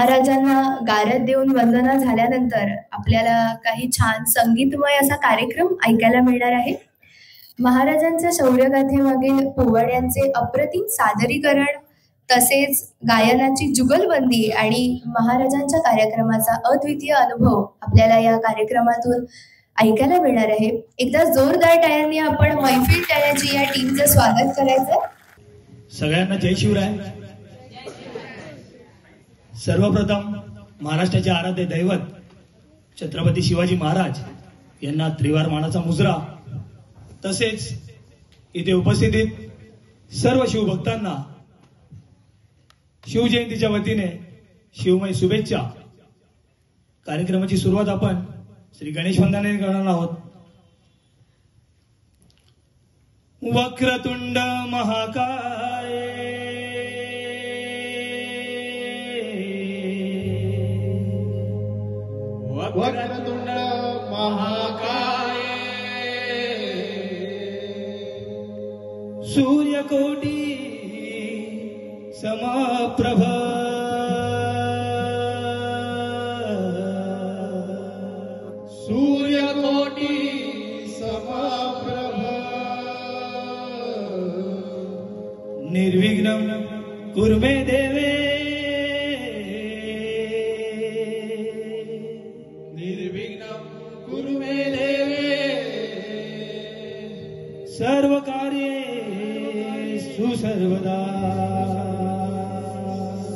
महाराजांना गारद देऊन वंदना झाल्यानंतर आपल्याला काही छान संगीतमय असा कार्यक्रम ऐकायला मिळणार आहे. महाराजांच्या शौर्यगाथेमागील पोवाड्यांचे अप्रतिम सादरीकरण, तसेच गायनाची जुगलबंदी आणि महाराजांच्या कार्यक्रमाचा अद्वितीय अनुभव आपल्याला या कार्यक्रमातून ऐकायला मिळणार आहे. एकदा जोरदार टाळ्यांनी आपण मैफिल टाळ्याची या टीमचं स्वागत करायचं. सगळ्यांना जय शिवराय. सर्वप्रथम महाराष्ट्राचे आराध्य दैवत छत्रपती शिवाजी महाराज यांना त्रिवार मानाचा मुजरा, तसेच इथे उपस्थित सर्व शिवभक्तांना शिवजयंतीच्या वतीने शिवमय शुभेच्छा. कार्यक्रमाची सुरुवात आपण श्री गणेश वंदनेने करणार आहोत. वक्रतुंड महाकाय वक्रतुंड महाकाय सूर्यकोटी समप्रभ सूर्यकोटी समप्रभ निर्विघ्नं कुरु मे देवे निर्विघ्नं कुरु मे देवे सर्व कार्येषु सर्वदा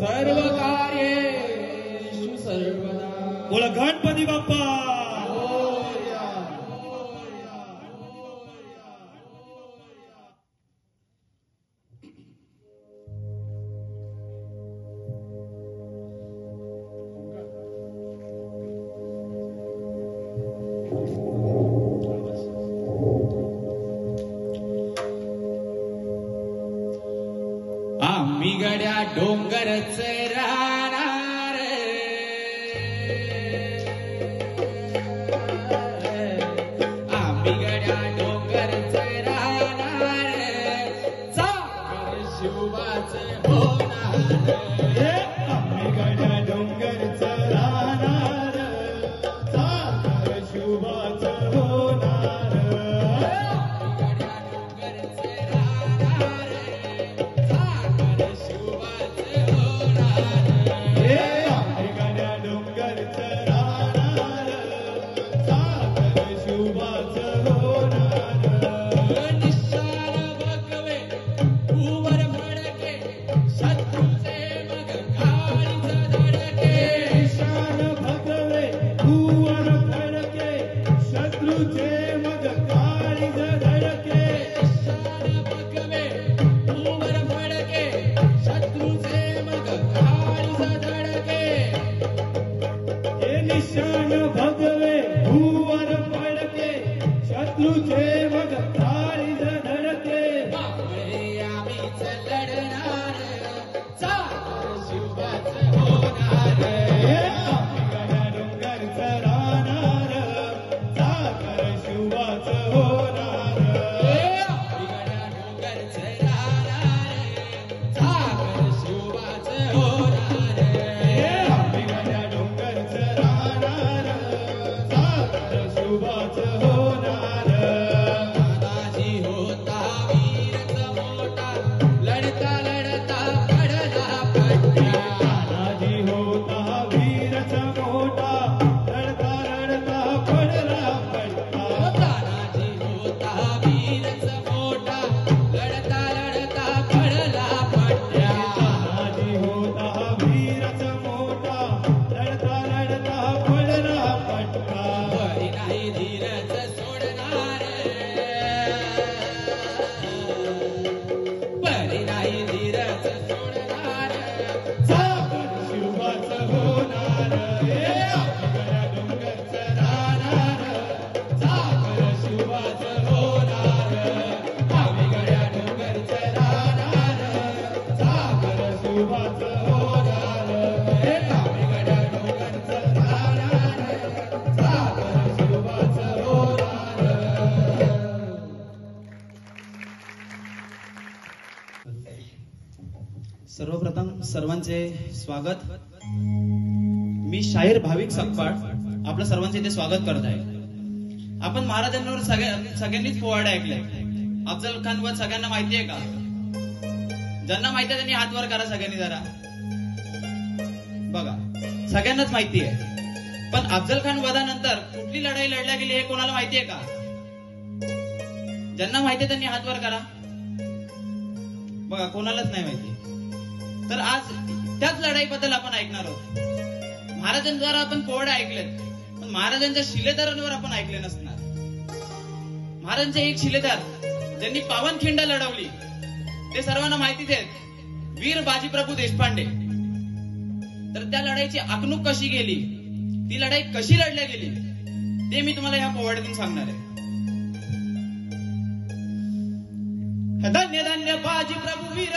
सर्व कार्येषु सर्वदा. बोला गणपती बाप्पा. आम्ही गड्या डोंगरच राहणार, आम्ही गड्या डोंगरच राहणार, चाकर शिवबाच होणार. आम्ही गड्या डोंगरच राहणार, चाकर शिवबाच होणार. सर्वप्रथम सर्वांचे स्वागत. मी शाहीर भाविक सकपाळ आपलं सर्वांचे इथे स्वागत करत आहे. आपण महाराजांवर सगळ्यांनीच पोवाडे ऐकले. अफजल खान वध सगळ्यांना माहिती आहे का? ज्यांना माहिती आहे त्यांनी हात वर करा सगळ्यांनी जरा. बघा, सगळ्यांनाच माहिती आहे. पण अफजल खान वधानंतर कुठली लढाई लढल्या गेली हे कोणाला माहिती आहे का? ज्यांना माहिती आहे त्यांनी हात वर करा. बघा, कोणालाच नाही माहिती. तर आज त्याच लढाईबद्दल आपण ऐकणार आहोत. महाराजांद्वारा आपण पोवाडे ऐकलेत, पण महाराजांच्या शिलेदारांवर आपण ऐकले नसणार. महाराजांचे एक शिलेदार ज्यांनी पावनखिंड लढवली ते सर्वांना माहितीच आहेत, वीर बाजीप्रभू देशपांडे. तर त्या लढाईची आखणूक कशी गेली, ती लढाई कशी लढल्या गेली ते मी तुम्हाला ह्या पोवाड्यातून सांगणार आहे. धन्य धन्य बाजीप्रभू वीर,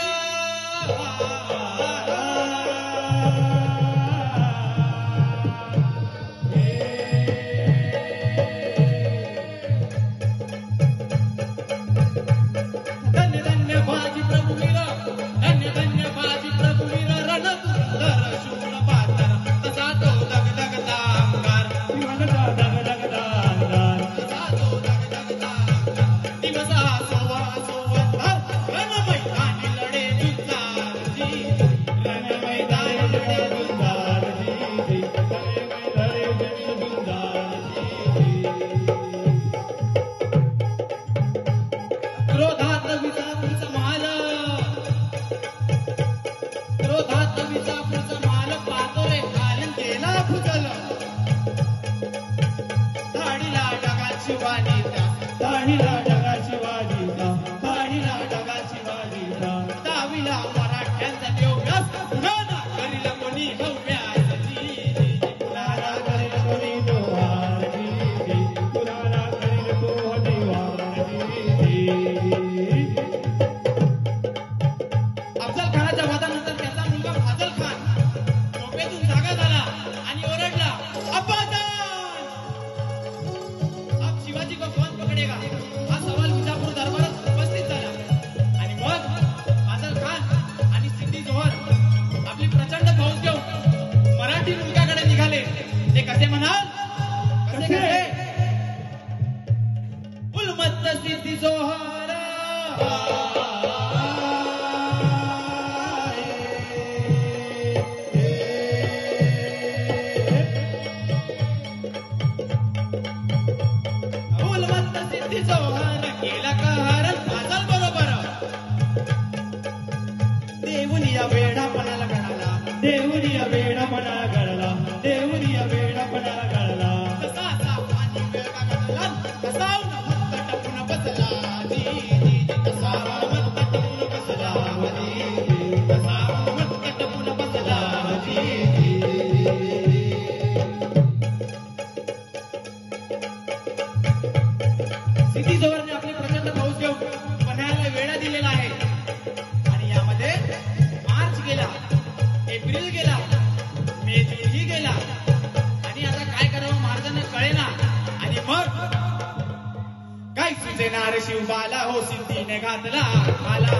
शिवबाला हो सिद्धीने घातला खाला,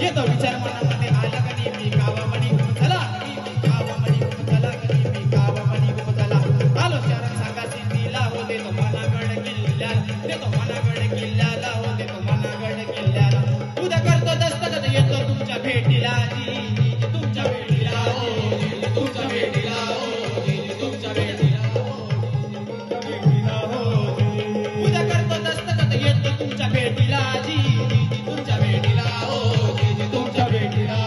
येतो विचार मनामध्ये आला कधी मी गावामणी चला, कधी मी गावामणी चला. आलो शरण सांगा सिद्धीला हो देतो मनागड किल्ल्याला, देतो मनागड किल्ल्याला हो देतो मनागड किल्ल्याला. उद्या करतो दस्तखत येतो तुमच्या भेटीला जी, तुमच्या भेटीला हो, तुमच्या भेटीला हो, तुमच्या भेटीला. तुमच्या भेटीला जी, तुमच्या भेटीला हो, तुमच्या भेटीला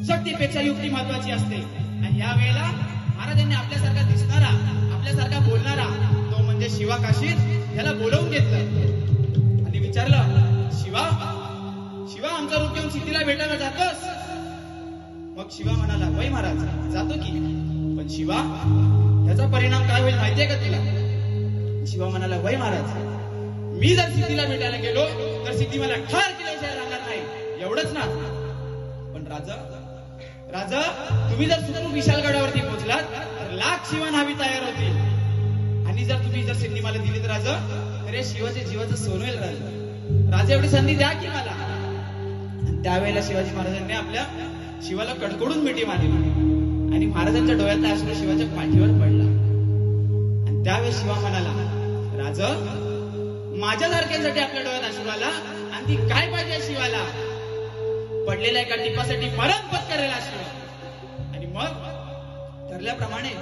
शक्तीपेक्षा युक्ती महत्वाची असते. आणि या वेळेला महाराजांनी आपल्यासारखा दिसणारा, आपल्यासारखा बोलणारा तो म्हणजे शिवा काशीद ह्याला बोलवून घेतलं आणि विचारलं, शिवा शिवा आमचा रूप घेऊन सिद्धीला भेटायला जातोस? मग शिवा म्हणाला, वय महाराज जातो की, पण शिवा त्याचा परिणाम काय होईल माहितीये का तुला? शिवा म्हणाला, वय महाराज मी जर सिद्धीला भेटायला गेलो तर सिद्धी मला ठार केल्याशिवाय राहणार नाही, एवढंच ना. पण राजा तुम्ही जर सुखरूप विशालगडावरती पोहोचलात तर लाख शिवा न्हावी तयार होती. आणि जर तुम्ही जर सिद्धी मला दिली तर राजा, तर या शिवाच्या जीवाचं सोनं होईल राजा. एवढी संधी द्या की मला. आणि त्यावेळेला शिवाजी महाराजांनी आपल्या शिवाला कडकडून मिठी मारली आणि महाराजांच्या डोळ्यातला अश्रू शिवाच्या पाठीवर पडला. आणि त्यावेळेस शिवा म्हणाला, राज, माझ्यासारख्यांसाठी आपल्या डोळ्यात अश्रू आला आणि ती काय पाहिजे शिवाला? पडलेल्या एका टिपासाठी मरण पत्करेला शिवा. आणि मग ठरल्याप्रमाणे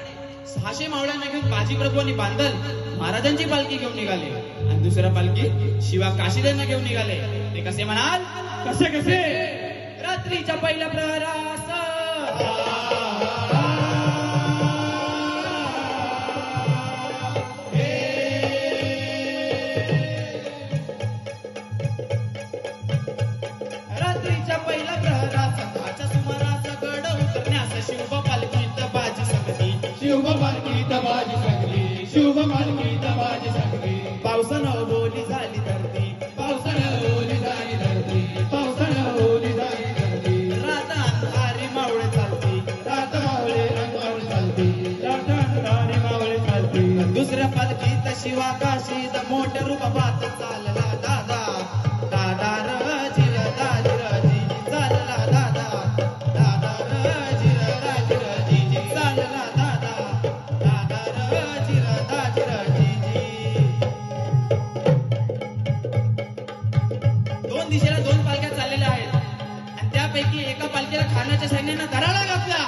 600 मावळ्यांना घेऊन बाजी प्रभू आणि बांधल महाराजांची पालखी घेऊन निघाले आणि दुसऱ्या पालखी शिवा काशीदेंना घेऊन निघाले. ते कसे म्हणाल? कसे कसे? रात्रीच्या पहिल्या प्रहरास रात्रीच्या पहिल्या प्रहरास सकाळच्या सुमारास गड उतरण्यास शिव पालखीत बाजी सकली. शिव पालखीत बाजी सकली, शिव पालखीत बाजी सकली. पावसानं बोली झाली धरती, पावसानं ओली झाली धरती, पावसानं ओली झाली धरती. रात अंधारी मावळे चालती, रात मावळे अंगावर चालती, रात अंधारी मावळे चालती. दुसऱ्या पालखीत शिवा काशीद मोठ्या रूपात चालला दादा. दादा रजिर दाजिरजी चालला दादा. दादा रजिर दाजिरजी चालला दादा. दादा रजिर दाजिरजी. 2 दिशेला 2 पालख्या चाललेल्या आहेत आणि त्यापैकी एका पालखीला खानाच्या सैन्यानं दराडा घातला.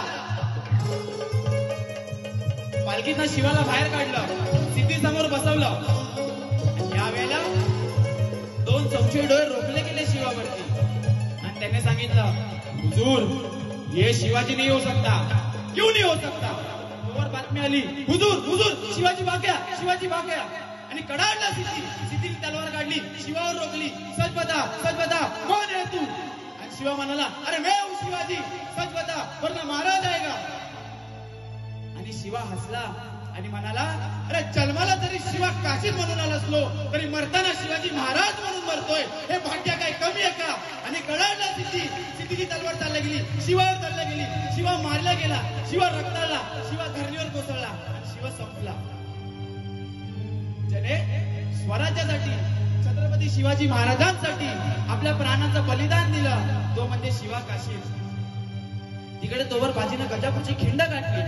पालखीतनं शिवाला बाहेर काढलं, सिद्धी समोर बसवलं. आणि यावेळेला 2 चमचे डोळे रोखले गेले शिवावरती आणि त्याने सांगितलं, हुजूर, ये शिवाजी नहीं हो सकता. क्यों नहीं हो सकता? तोवर बातमी आली, हुजूर हुजूर शिवाजी भाग गया, शिवाजी भाग गया. आणि कडाडला सिद्धीने तलवार काढली, शिवावर रोखली. सच बता कौन है तू? आणि शिवा म्हणाला, अरे मैं हूं शिवाजी, सच बता वरना मारा जाएगा. आणि शिवा हसला आणि म्हणाला, अरे जन्माला जरी शिवा काशीद म्हणून आला असलो तरी मरताना शिवाजी महाराज म्हणून मरतोय. हे भाग्य काय कमी आहे का? आणि कडाडला सिद्धीची तलवार चालल्या गेली, शिवावर चालल्या गेली. शिवा मारला गेला, शिवा रक्ताळला, शिवा धरणीवर कोसळला आणि शिवा संपला. ज्याने स्वराज्यासाठी, छत्रपती शिवाजी महाराजांसाठी आपल्या प्राणाचं बलिदान दिलं, तो म्हणजे शिवा काशीद. तिकडे तोवर बाजीनं गजापूरची खिंड गाठली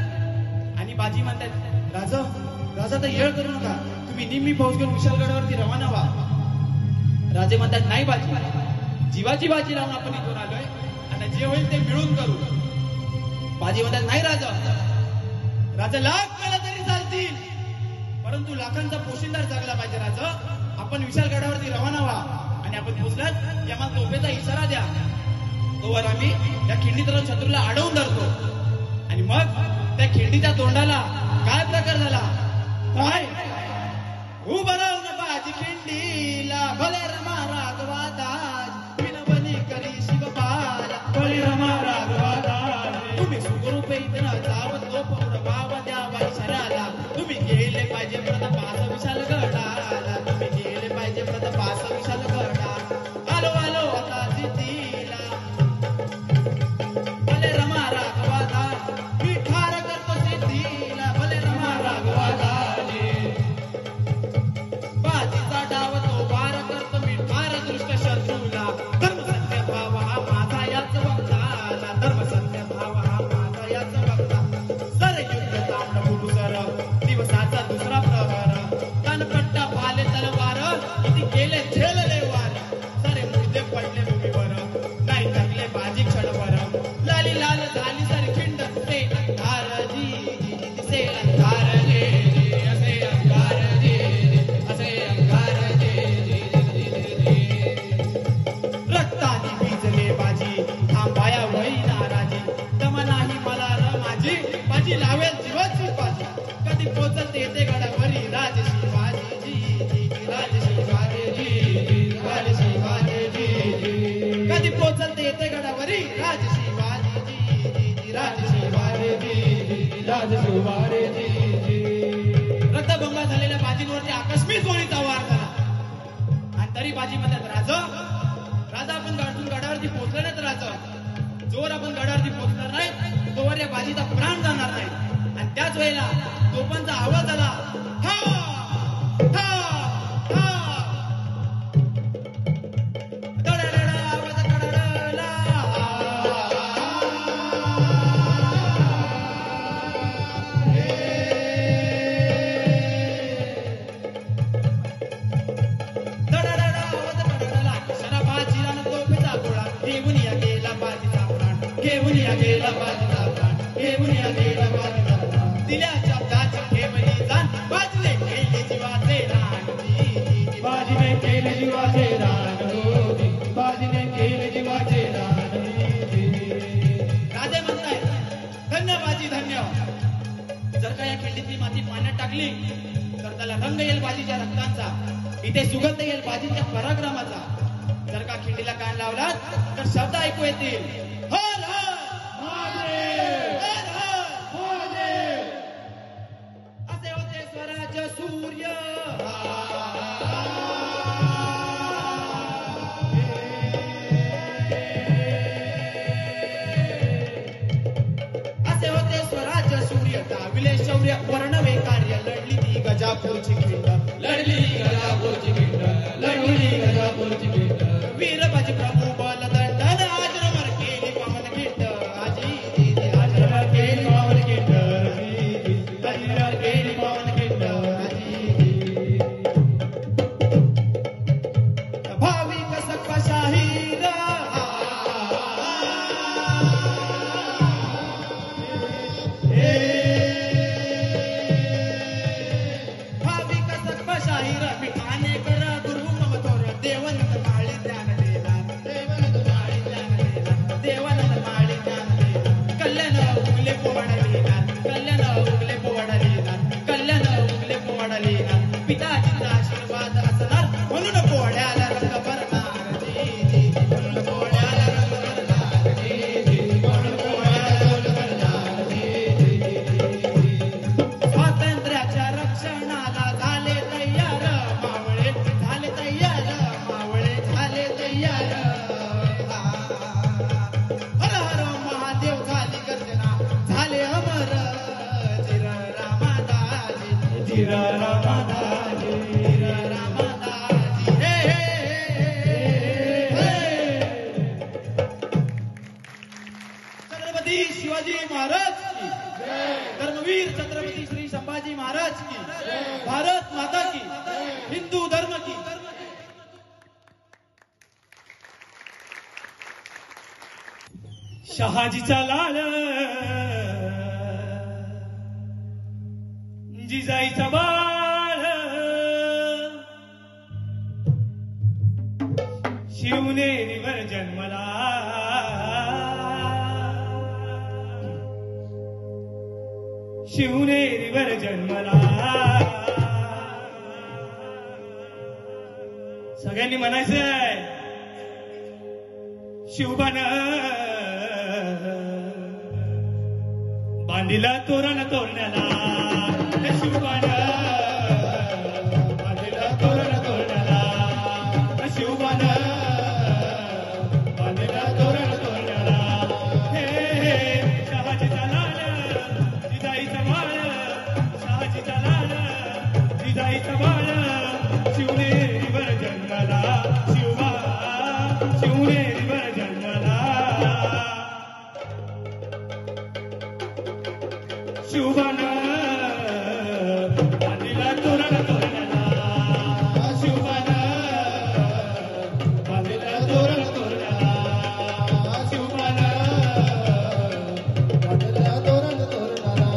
आणि बाजी म्हणतात, राजा तर येळ करू नका, तुम्ही निम्मी फौज घेऊन विशालगडावरती रवाना व्हा. राजे म्हणतात, नाही बाजी, जीवाची बाजी लावून आपण इथून आलोय आणि जे होईल ते मिळून करू. बाजी म्हणतात, नाही राजा लाख वेळा तरी चालतील, परंतु लाखांचा पोशिंदार जगला पाहिजे. राजा, आपण विशालगडावरती रवाना व्हा आणि आपण पोहोचलात की आम्हाला तोफेचा इशारा द्या. तोवर आम्ही या खिंडीत राहून शत्रूला अडवून धरतो. आणि मग त्या खिंडीच्या तोंडाला काय प्रकार झाला? काय उभं राहून बाजी खिंडीला, भले रमा राघवादाज विनवणी करी शिवबाला. भले रमा राघवादाज तुम्ही सुखरूपे इथं जावं, तो पौर भाव द्यावा इशाराला. तुम्ही गेले पाहिजे प्रतापास विशाल गडाला. तुम्ही गेले पाहिजे प्रतापास विशाल गडाला. आलो आता सिद्धीला, भले रमा राघवादाज मी ठार करतो सिद्धीला. भले रमा राघवादाज बाजीचा डाव तो वार करतो मी ठार दृष्ट शत्रूला. धर्मसत्य भाव हा माझा याच वक्ताला. धर्मसत्य भाव हा माझा याच वक्ता. सर युद्ध तांड फुटू सर, दिवसाचा दुसरा प्रहर. कानपट्टा भाले तलवार, किती केले झेलले वार. सारे मुर्दे पडले भूमीवर, नाही टाकले बाजी क्षणभर. लाली लाल झाली सर खिंड, ते अंधार जी दिसे अंधार जे, असे अंधार जे, असे अंधार जे. रक्ताने भिजले बाजी, थांबाया वही नाराजी. दम नाही मला र माझी, बाजी लावेल जीवाची बाजी. कधी पोचल येते गडावरी राज शिवाजी जी, राज शिवाजी जी, राज शिवाजी जी. कधी पोचल येते गडावरी राज शिवाजी जी, राज शिवाजी जी, राज शिवाजी रक्तभंग झालेल्या बाजींवरती आकस्मिक गोळीचा वार झाला. आणि तरी बाजी म्हणतात, राजा आपण गडावरती पोहोचलो नाही तर राजा, जोर आपण गडावरती पोहोचणार नाही तोवर या बाजीचा प्राण जाणार नाही. आणि त्याच वेळेला तोफांचा आवाज आला, हा हा हा. आवाज घेऊन या गेला बाजीचा प्राण, घेऊन या गेला बाजीचा प्राण, घेऊन या गेला बाजीचा प्राण. दिल्या शब्दाची ठेवली जाण, बाजीने केले जीवाचे रान. बाजीने केले जीवाचे रान, बाजीने केले जीवाचे रान. राजे म्हणताय धन्य बाजी धन्य. जर का या खिंडीतली माती पाण्यात टाकली तर त्याला रंग येईल बाजीच्या रक्तांचा, इथे सुगंध येईल बाजीच्या पराक्रमाचा. जर का खिंडीला कान लावलात तर शब्द ऐकू येतील. हर हर महादेव, हर हर महादेव. असे होते स्वराज्य सूर्य, असे होते स्वराज्य सूर्य. दाविले शौर्य वर्णवे कार्य, लढली ती गजापूरची खिंड, लढली गजापूरची खिंड, लढली गजापूरची खिंड. वीरबाजी प्रभू बल दंडन, आजरमर केली पावन खिंड. आजी आजरमर केली पावन खिंड, आजरमर केली पावन खिंड. भाविक सक्का शाहीर, भाविक सक्का शाहीर. पिठाने कर गुरु मम थोर, देवनंद माळी ज्ञान देला, देवनंद माळी ज्ञान देला, देवनंद माळी ज्ञान देला. कल्याण उगले पोवाडलीना, कल्याण उगले पोवाडलीना, कल्याण उगले पोवाडलीना. पिताजीचा आशीर्वाद असणार म्हणून पोवाड्याला रंग भरणार. म्हणून पोवाड्याला रंग भरणार, म्हणून पोवाड्याला रंग भरणार. स्वातंत्र्याच्या रक्षणाला झाले तयार मावळे, झाले तयार मावळे, झाले तयार. हर हर महादेव झाली गर्जना, झाले अमर. जिर रामादाजी, जिर रामादाजी, जिर रामादाजी. हे हे हे. छत्रपती शिवाजी महाराज की धर्मवीर छत्रपती श्री संभाजी महाराज की, भारत माता की, हिंदू धर्म की. शहाजीचा लाल, जिजाईचा बाळ, शिवनेरीवर जन्मला, शिवनेरीवर जन्मला. सगळ्यांनी म्हणायचंय शिवबान बांधिला तोरण तोरण्याला, शिवबान बांधिला तोरण तोरण्याला, शिवबान बांधिला तोरण तोरण्याला. हे शहाजीचा लाल, जिजाईचा बाळ, शहाजीचा लाल, जिजाईचा बाळ, शिवनेरीवर जन्मला, शिवबा शिवनेरीवर जन्मला. शिवबान बांधिला तोरण तोरण्याला, शिवबान बांधिला तोरण तोरण्याला, शिवबान बांधिला तोरण तोरण्याला.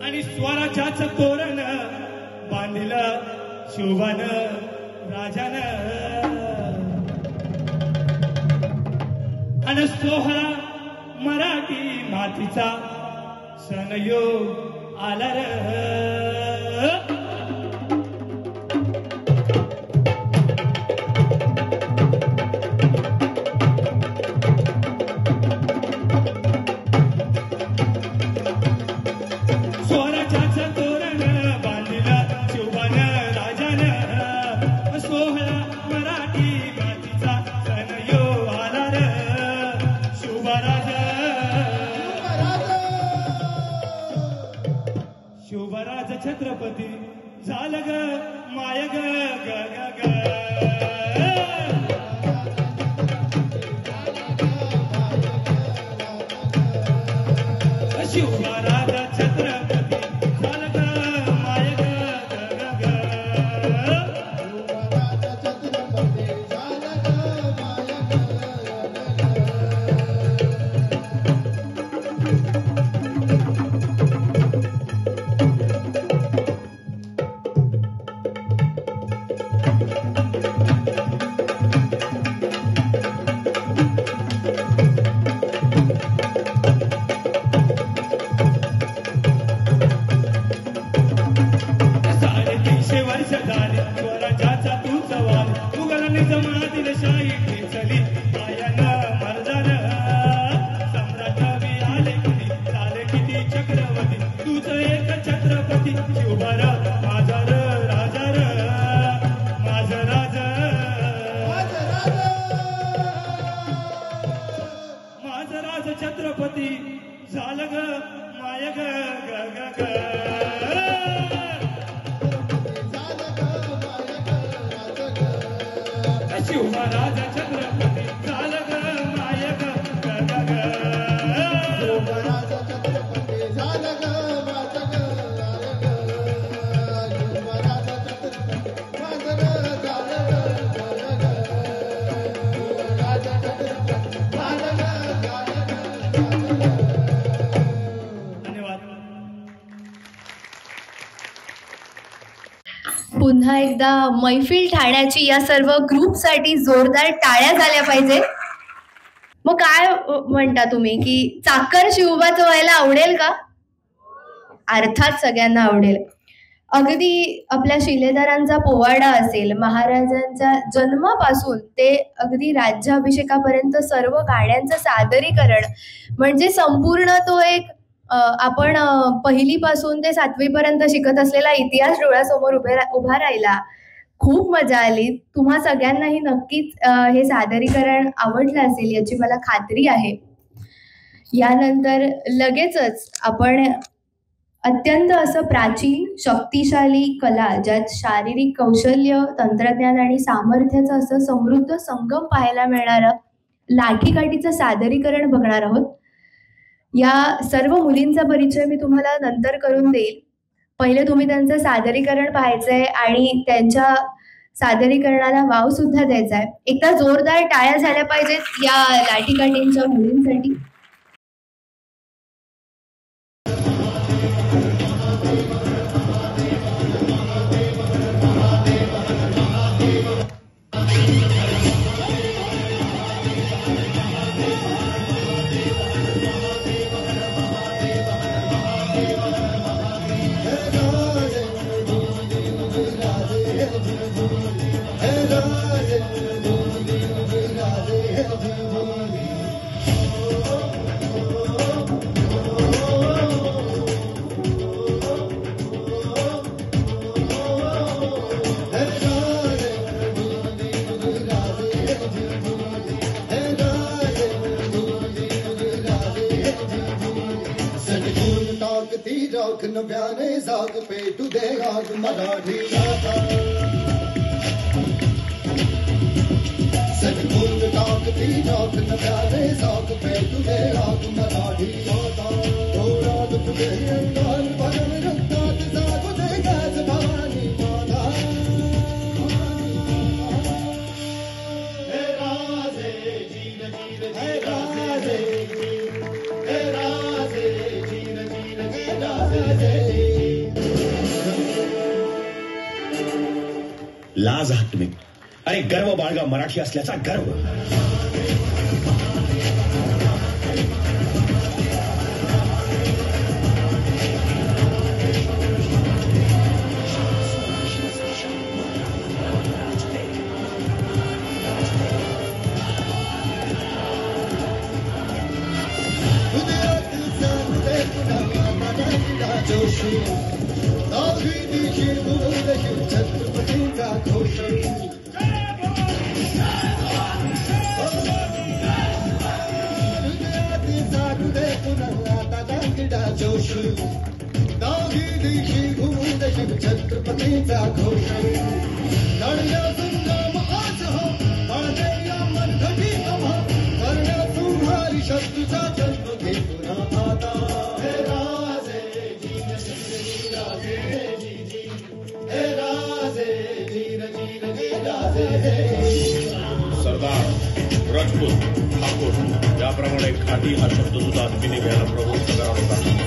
आणि स्वराज्याचं तोरण बांधिलं शिवबान राजानं. आणि सोहळा मराठी मातीचा सण योग आला र. स्वराज्याचं तोरण बांधिलं शिवबान राजानं. सोहळा मराठी मातीचा सण योग आला र. शिवबराज छत्रपती झालं ग माय ग ग ग ग. शिवबराज छत्रपती झालं ग माय ग ग ग ग. माझा राजा माझा राजा माझा राजा छत्रपती झालं ग माय ग ग शिवराज छत्रपती झालं ग माय ग शिवराज छत्रपती झालं ग माझ ग शिवराज छत्रपती माझ ग पुन्हा एकदा मैफिल ठाण्याची या सर्व ग्रुपसाठी जोरदार टाळ्या झाल्या पाहिजे. मग काय म्हणता तुम्ही की चाकर शिवबाचं व्हायला आवडेल का? अर्थात सगळ्यांना आवडेल. अगदी आपल्या शिलेदारांचा पोवाडा असेल, महाराजांच्या जन्मापासून ते अगदी राज्याभिषेकापर्यंत सर्व गाण्यांचं सादरीकरण, म्हणजे संपूर्ण तो एक आपण पहिलीपासून ते 7वी पर्यंत शिकत असलेला इतिहास डोळ्यासमोर उभा राहिला. खूप मजा आली. तुम्हा सगळ्यांनाही नक्कीच हे सादरीकरण आवडलं असेल याची मला खात्री आहे. यानंतर लगेचच आपण अत्यंत असं प्राचीन शक्तिशाली कला, ज्यात शारीरिक कौशल्य, तंत्रज्ञान आणि सामर्थ्याचं असं समृद्ध संगम पाहायला मिळणारं लाठीकाठीचं सादरीकरण बघणार आहोत. या सर्व मुलींचा परिचय मी तुम्हाला नंतर करून देईल. पहिले तुम्ही त्यांचं सादरीकरण पाहायचंय आणि त्यांच्या सादरीकरणाला वाव सुद्धा द्यायचा आहे. एकदा जोरदार टाळ्या झाल्या पाहिजेत या लाठीकाठींच्या मुलींसाठी. नव्याने जाग पेटू दे आग मराठी सटकून टाकती जाग नव्याने जाग पेटू दे आग मराठी थोडा तुझे अंगार भरून रक्तात जागू दे गाज भवानी माता. हे राजे जीर जीर हे राजे हे राजे जीर जीर हे राजे. लाज आहात तुम्ही. अरे गर्व बाळगा मराठी असल्याचा गर्व. छत्रपतींचा घोष जोश दागी दिशी घुमून शिव छत्रपतींचा घोष लढल्या संग्राम आज हो बाळगल्या मनगटी आम्हा करण्या तुम्हारी शत्रूचा जन्म घे पुन्हा आता. हे राजे जीर जीर राजे जी हे राजे जीर जीर जी राजे. सरदार, राजपूत, ठाकूर याप्रमाणे खाटी हा शब्द सुद्धा अगदी घ्यायला प्रवृत्त करावा होता.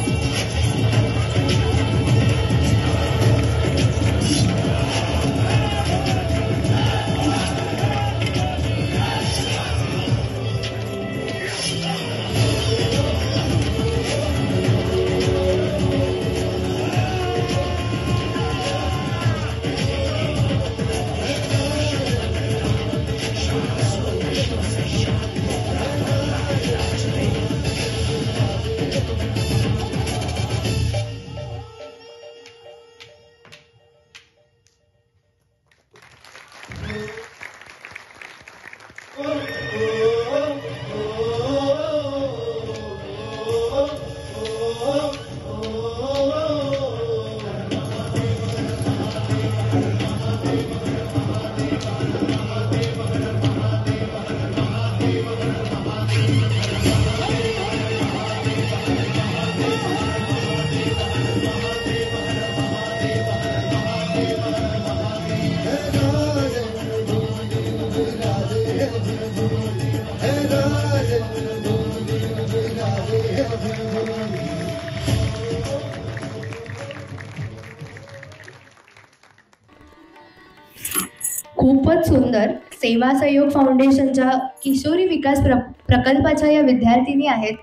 खूपच सुंदर. सेवा सहयोग फाउंडेशनच्या किशोरी विकास प्रकल्पाच्या या विद्यार्थिनी आहेत.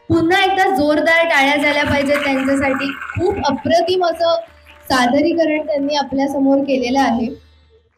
पुन्हा एकदा जोरदार टाळ्या झाल्या पाहिजेत त्यांच्यासाठी. खूप अप्रतिम असं सादरीकरण त्यांनी आपल्या समोर केलेलं आहे.